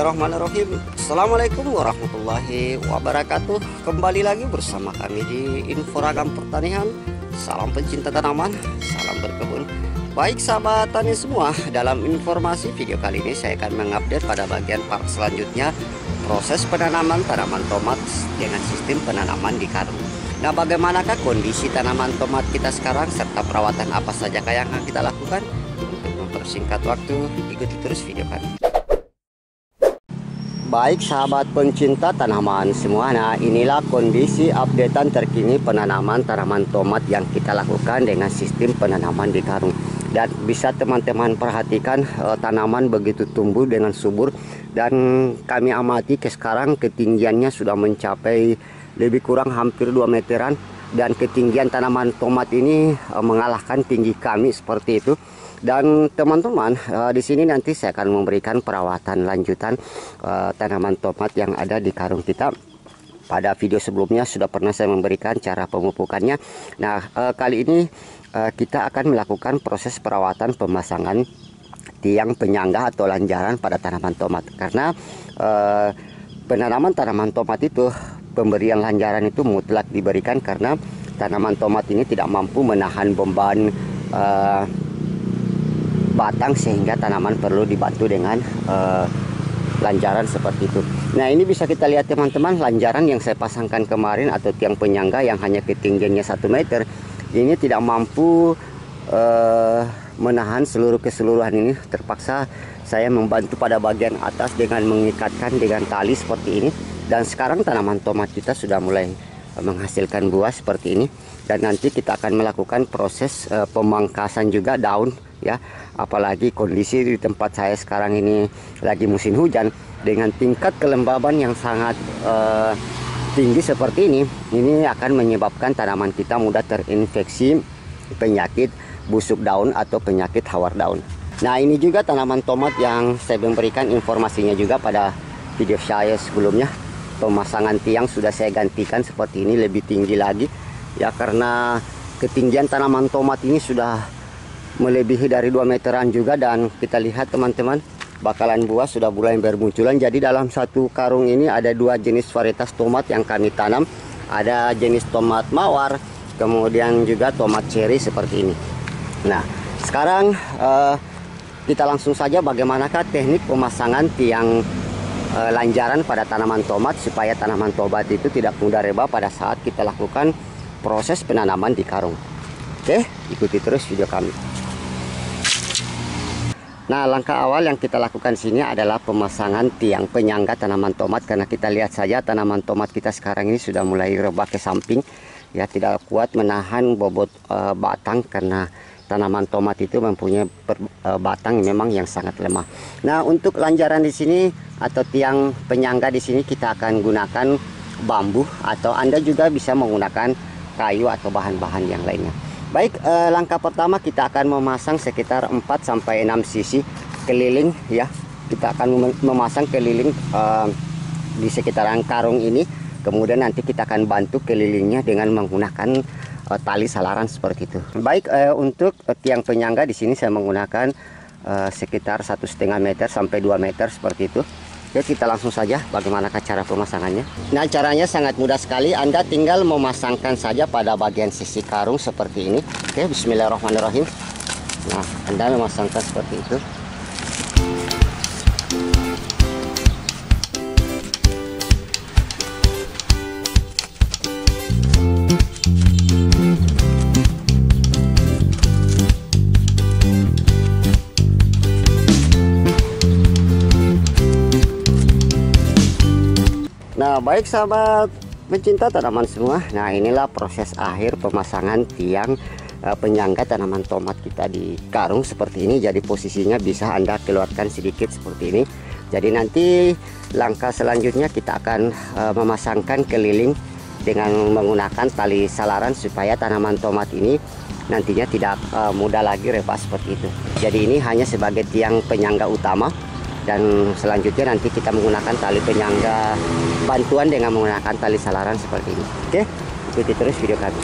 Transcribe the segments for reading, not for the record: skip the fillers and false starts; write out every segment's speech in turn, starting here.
Bismillahirrahmanirrahim. Assalamualaikum warahmatullahi wabarakatuh. Kembali lagi bersama kami di Info Ragam Pertanian. Salam pencinta tanaman, salam berkebun. Baik sahabat tani semua, dalam informasi video kali ini saya akan mengupdate pada bagian part selanjutnya proses penanaman tanaman tomat dengan sistem penanaman di karung. Nah, bagaimanakah kondisi tanaman tomat kita sekarang serta perawatan apa saja yang akan kita lakukan? Untuk mempersingkat waktu, ikuti terus video kami. Baik sahabat pencinta tanaman semua, nah inilah kondisi updatean terkini penanaman tanaman tomat yang kita lakukan dengan sistem penanaman di karung. Dan bisa teman-teman perhatikan tanaman begitu tumbuh dengan subur, dan kami amati sekarang ketinggiannya sudah mencapai lebih kurang hampir 2 meteran, dan ketinggian tanaman tomat ini mengalahkan tinggi kami seperti itu. Dan teman-teman, di sini nanti saya akan memberikan perawatan lanjutan tanaman tomat yang ada di karung kita. Pada video sebelumnya sudah pernah saya memberikan cara pemupukannya. Nah, kali ini kita akan melakukan proses perawatan pemasangan tiang penyangga atau lanjaran pada tanaman tomat. Karena penanaman tanaman tomat itu, pemberian lanjaran itu mutlak diberikan karena tanaman tomat ini tidak mampu menahan beban batang, sehingga tanaman perlu dibantu dengan lanjaran seperti itu. Nah, ini bisa kita lihat teman-teman, lanjaran yang saya pasangkan kemarin atau tiang penyangga yang hanya ketinggiannya 1 meter ini tidak mampu menahan seluruh keseluruhan ini. Terpaksa saya membantu pada bagian atas dengan mengikatkan dengan tali seperti ini, dan sekarang tanaman tomat kita sudah mulai menghasilkan buah seperti ini. Dan nanti kita akan melakukan proses pemangkasan juga daun ya, apalagi kondisi di tempat saya sekarang ini lagi musim hujan dengan tingkat kelembaban yang sangat tinggi seperti ini akan menyebabkan tanaman kita mudah terinfeksi penyakit busuk daun atau penyakit hawar daun. Nah, ini juga tanaman tomat yang saya memberikan informasinya juga pada video saya sebelumnya. Pemasangan tiang sudah saya gantikan seperti ini, lebih tinggi lagi ya, karena ketinggian tanaman tomat ini sudah melebihi dari 2 meteran juga. Dan kita lihat teman-teman, bakalan buah sudah mulai bermunculan. Jadi dalam satu karung ini ada 2 jenis varietas tomat yang kami tanam. Ada jenis tomat mawar, kemudian juga tomat cherry seperti ini. Nah, sekarang kita langsung saja bagaimanakah teknik pemasangan tiang lanjaran pada tanaman tomat supaya tanaman tomat itu tidak mudah rebah pada saat kita lakukan proses penanaman di karung. Oke, ikuti terus video kami. Nah, langkah awal yang kita lakukan sini adalah pemasangan tiang penyangga tanaman tomat, karena kita lihat saja tanaman tomat kita sekarang ini sudah mulai rebah ke samping ya, tidak kuat menahan bobot batang, karena tanaman tomat itu mempunyai batang memang yang sangat lemah. Nah, untuk lanjaran di sini atau tiang penyangga di sini kita akan gunakan bambu, atau Anda juga bisa menggunakan kayu atau bahan-bahan yang lainnya. Baik, langkah pertama kita akan memasang sekitar 4-6 sisi keliling ya. Kita akan memasang keliling di sekitaran karung ini. Kemudian nanti kita akan bantu kelilingnya dengan menggunakan tali salaran seperti itu. Baik, untuk tiang penyangga di sini saya menggunakan sekitar 1,5 meter sampai 2 meter seperti itu. Oke, kita langsung saja bagaimanakah cara pemasangannya. Nah, caranya sangat mudah sekali. Anda tinggal memasangkan saja pada bagian sisi karung seperti ini. Oke, bismillahirrahmanirrahim. Nah, Anda memasangkan seperti itu. Nah, baik sahabat pencinta tanaman semua, nah inilah proses akhir pemasangan tiang penyangga tanaman tomat kita di karung seperti ini. Jadi posisinya bisa Anda keluarkan sedikit seperti ini. Jadi nanti langkah selanjutnya kita akan memasangkan keliling dengan menggunakan tali salaran supaya tanaman tomat ini nantinya tidak mudah lagi rebah seperti itu. Jadi ini hanya sebagai tiang penyangga utama, dan selanjutnya nanti kita menggunakan tali penyangga bantuan dengan menggunakan tali salaran seperti ini. Oke, ikuti terus video kami.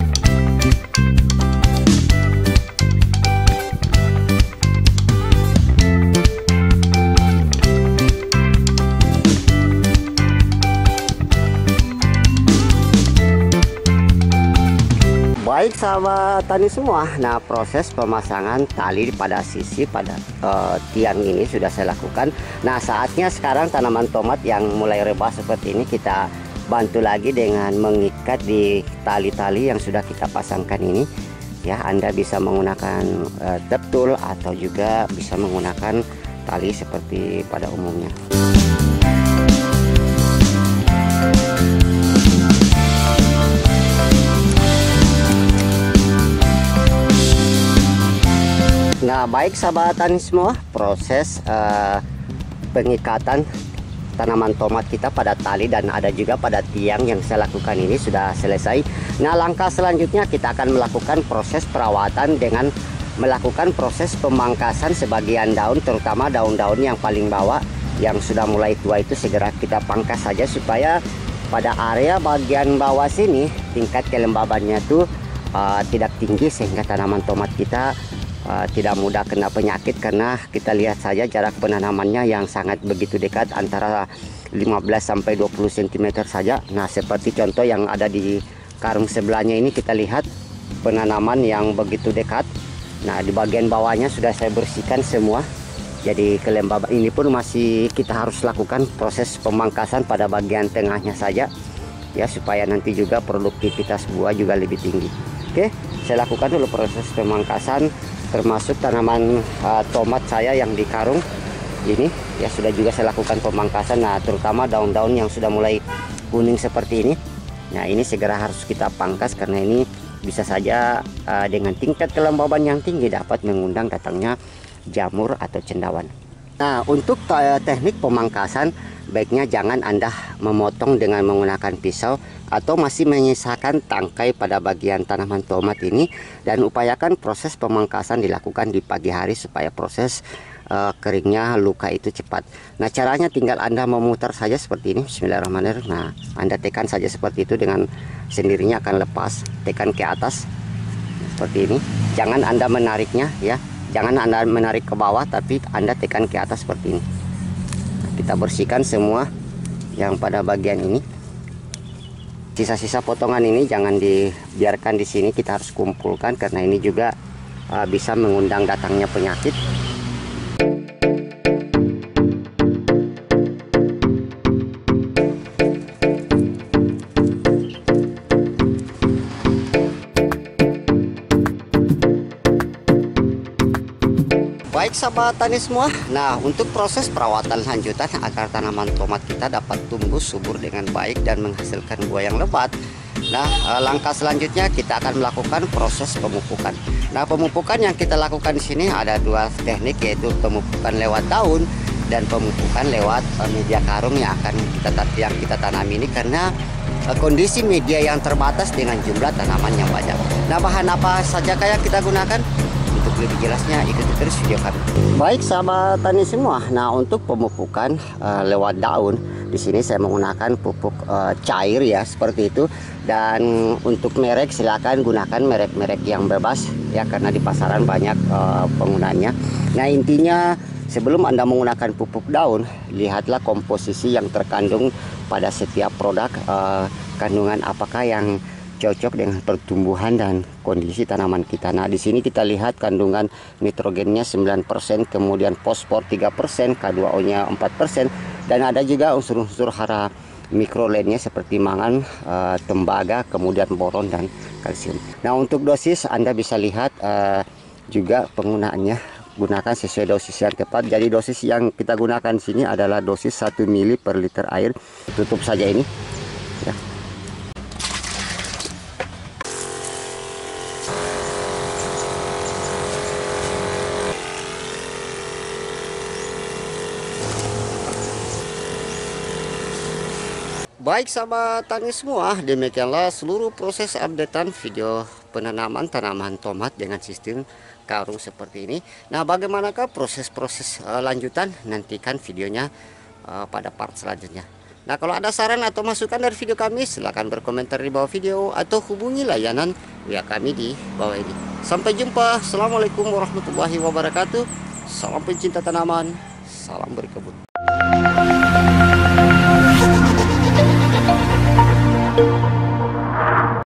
Baik sahabat tani semua, nah proses pemasangan tali pada sisi pada tiang ini sudah saya lakukan. Nah saatnya sekarang tanaman tomat yang mulai rebah seperti ini kita bantu lagi dengan mengikat di tali-tali yang sudah kita pasangkan ini. Ya, Anda bisa menggunakan tep tool atau juga bisa menggunakan tali seperti pada umumnya. Nah baik sahabat tani semua, proses pengikatan tanaman tomat kita pada tali dan ada juga pada tiang yang saya lakukan ini sudah selesai. Nah langkah selanjutnya kita akan melakukan proses perawatan dengan melakukan proses pemangkasan sebagian daun, terutama daun-daun yang paling bawah yang sudah mulai tua itu segera kita pangkas saja supaya pada area bagian bawah sini tingkat kelembabannya tuh tidak tinggi sehingga tanaman tomat kita tidak mudah kena penyakit, karena kita lihat saja jarak penanamannya yang sangat begitu dekat antara 15-20 cm saja. Nah seperti contoh yang ada di karung sebelahnya ini kita lihat penanaman yang begitu dekat. Nah di bagian bawahnya sudah saya bersihkan semua, jadi kelembaban ini pun masih kita harus lakukan proses pemangkasan pada bagian tengahnya saja ya, supaya nanti juga produktivitas buah juga lebih tinggi. Oke, saya lakukan dulu proses pemangkasan termasuk tanaman tomat saya yang di karung ini ya, sudah juga saya lakukan pemangkasan. Nah terutama daun-daun yang sudah mulai kuning seperti ini, nah ini segera harus kita pangkas karena ini bisa saja dengan tingkat kelembaban yang tinggi dapat mengundang datangnya jamur atau cendawan. Nah untuk teknik pemangkasan baiknya jangan Anda memotong dengan menggunakan pisau atau masih menyisakan tangkai pada bagian tanaman tomat ini, dan upayakan proses pemangkasan dilakukan di pagi hari supaya proses keringnya luka itu cepat. Nah caranya tinggal Anda memutar saja seperti ini. Bismillahirrahmanirrahim. Nah Anda tekan saja seperti itu, dengan sendirinya akan lepas. Tekan ke atas seperti ini, jangan Anda menariknya ya, jangan Anda menarik ke bawah tapi Anda tekan ke atas seperti ini. Kita bersihkan semua yang pada bagian ini. Sisa-sisa potongan ini jangan dibiarkan di sini, kita harus kumpulkan karena ini juga bisa mengundang datangnya penyakit. Baik sahabat tani semua, nah untuk proses perawatan lanjutan agar tanaman tomat kita dapat tumbuh subur dengan baik dan menghasilkan buah yang lebat, nah langkah selanjutnya kita akan melakukan proses pemupukan. Nah pemupukan yang kita lakukan di sini ada dua teknik, yaitu pemupukan lewat daun dan pemupukan lewat media karung yang akan kita tanam ini, karena kondisi media yang terbatas dengan jumlah tanaman yang banyak. Nah bahan apa saja kayak kita gunakan? Untuk lebih jelasnya ikuti terus video kami. Baik sahabat tani semua, nah untuk pemupukan lewat daun di sini saya menggunakan pupuk cair ya seperti itu, dan untuk merek silakan gunakan merek-merek yang bebas ya, karena di pasaran banyak penggunanya. Nah intinya sebelum Anda menggunakan pupuk daun, lihatlah komposisi yang terkandung pada setiap produk, kandungan apakah yang cocok dengan pertumbuhan dan kondisi tanaman kita. Nah di sini kita lihat kandungan nitrogennya 9%, kemudian fosfor 3%, K2O-nya 4%, dan ada juga unsur-unsur hara mikro lainnya seperti mangan, tembaga, kemudian boron dan kalsium. Nah untuk dosis Anda bisa lihat juga penggunaannya, gunakan sesuai dosis yang tepat. Jadi dosis yang kita gunakan di sini adalah dosis 1 ml per liter air. Tutup saja ini ya. Baik sahabat tani semua, demikianlah seluruh proses updatean video penanaman tanaman tomat dengan sistem karung seperti ini. Nah bagaimanakah proses-proses lanjutan, nantikan videonya pada part selanjutnya. Nah kalau ada saran atau masukan dari video kami, silahkan berkomentar di bawah video atau hubungi layanan WA kami di bawah ini. Sampai jumpa. Assalamualaikum warahmatullahi wabarakatuh. Salam pencinta tanaman, salam berkebun.